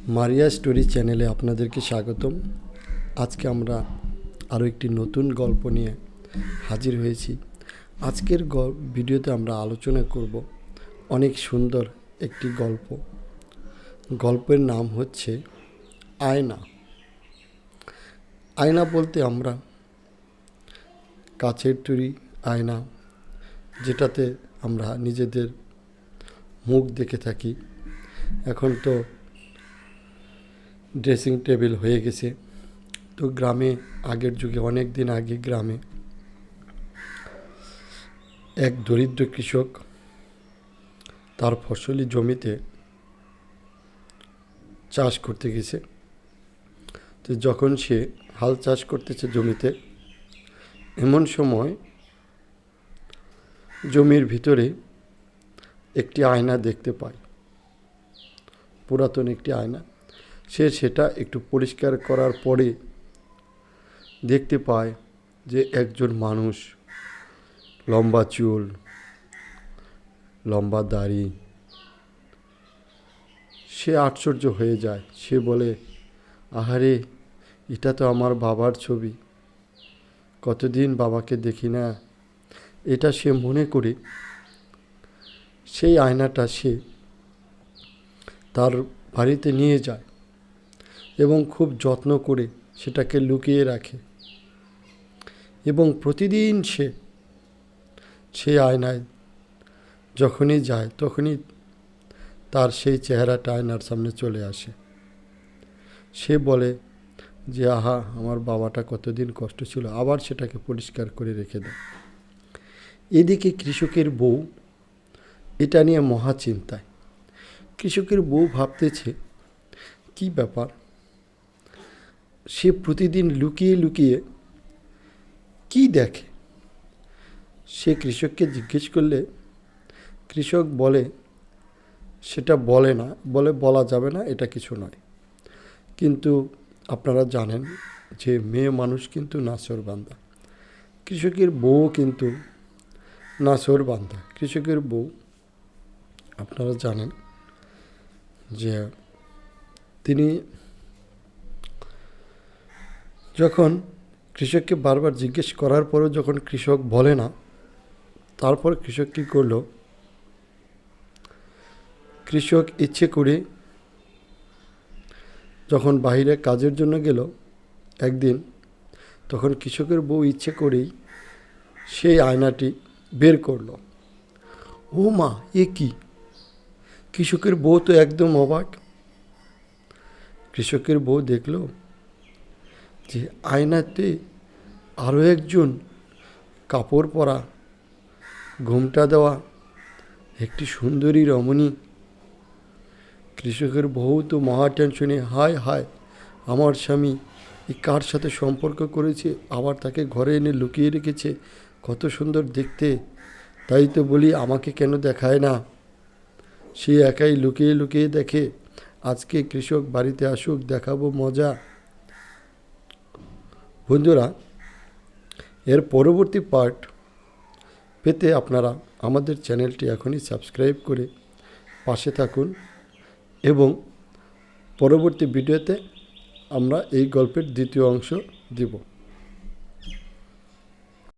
মারিয়া story চ্যানেলে আপনাদেরকে স্বাগতম। আজকে আমরা আরও একটি নতুন গল্প নিয়ে হাজির হয়েছি। আজকের ভিডিওতে আমরা আলোচনা করব অনেক সুন্দর একটি গল্প। গল্পের নাম হচ্ছে আয়না। আয়না বলতে আমরা কাচের তৈরি আয়না, যেটাতে আমরা নিজেদের মুখ দেখে থাকি। এখন তো ড্রেসিং টেবিল হয়ে গেছে। তো গ্রামে আগের যুগে, অনেক দিন আগে গ্রামে এক দরিদ্র কৃষক তার ফসলি জমিতে চাষ করতে গেছে। তো যখন সে হাল চাষ করতেছে জমিতে, এমন সময় জমির ভিতরে একটি আয়না দেখতে পায়, পুরাতন একটি আয়না। সে সেটা একটু পরিষ্কার করার পরে দেখতে পায় যে একজন মানুষ, লম্বা চুল, লম্বা দাড়ি। সে আশ্চর্য হয়ে যায়। সে বলে, আহারে, এটা তো আমার বাবার ছবি, কতদিন বাবাকে দেখি না। এটা সে মনে করে সেই আয়নাটা সে তার বাড়িতে নিয়ে যায় এবং খুব যত্ন করে সেটাকে লুকিয়ে রাখে। এবং প্রতিদিন সে সেই আয়নায় যখনই যায় তখনই তার সেই চেহারাটা আয়নার সামনে চলে আসে। সে বলে যে, আহা, আমার বাবাটা কতদিন কষ্ট ছিল। আবার সেটাকে পরিষ্কার করে রেখে দেয়। এদিকে কৃষকের বউ এটা নিয়ে মহা চিন্তায়। কৃষকের বউ ভাবতেছে, কি ব্যাপার, সে প্রতিদিন লুকিয়ে লুকিয়ে কি দেখে। সে কৃষককে জিজ্ঞেস করলে কৃষক বলে, সেটা বলে না, বলা যাবে না, এটা কিছু নয়। কিন্তু আপনারা জানেন যে মেয়ে মানুষ কিন্তু নাছোড়বান্দা। কৃষকের বউ কিন্তু নাছোড়বান্দা। কৃষকের বউ, আপনারা জানেন যে তিনি যখন কৃষককে বারবার জিজ্ঞেস করার পরেও যখন কৃষক বলে না, তারপর কৃষক কী করল, কৃষক ইচ্ছে করে যখন বাইরে কাজের জন্য গেল একদিন, তখন কৃষকের বউ ইচ্ছে করেই সেই আয়নাটি বের করল। ও মা, এ কি! কৃষকের বউ তো একদম অবাক। কৃষকের বউ দেখল যে আয়নাতে আরও একজন কাপড় পরা, ঘোমটা দেওয়া একটি সুন্দরী রমণী। কৃষকের বউ তো মহা টেনশনে, হায় হায়, আমার স্বামী কার সাথে সম্পর্ক করেছে, আবার তাকে ঘরে এনে লুকিয়ে রেখেছে, কত সুন্দর দেখতে। তাই তো বলি, আমাকে কেন দেখায় না। সে একাই লুকিয়ে লুকিয়ে দেখে। আজকে কৃষক বাড়িতে আসুক, দেখাবো মজা। বন্ধুরা, এর পরবর্তী পার্ট পেতে আপনারা আমাদের চ্যানেলটি এখনই সাবস্ক্রাইব করে পাশে থাকুন এবং পরবর্তী ভিডিওতে আমরা এই গল্পের দ্বিতীয় অংশ দিব।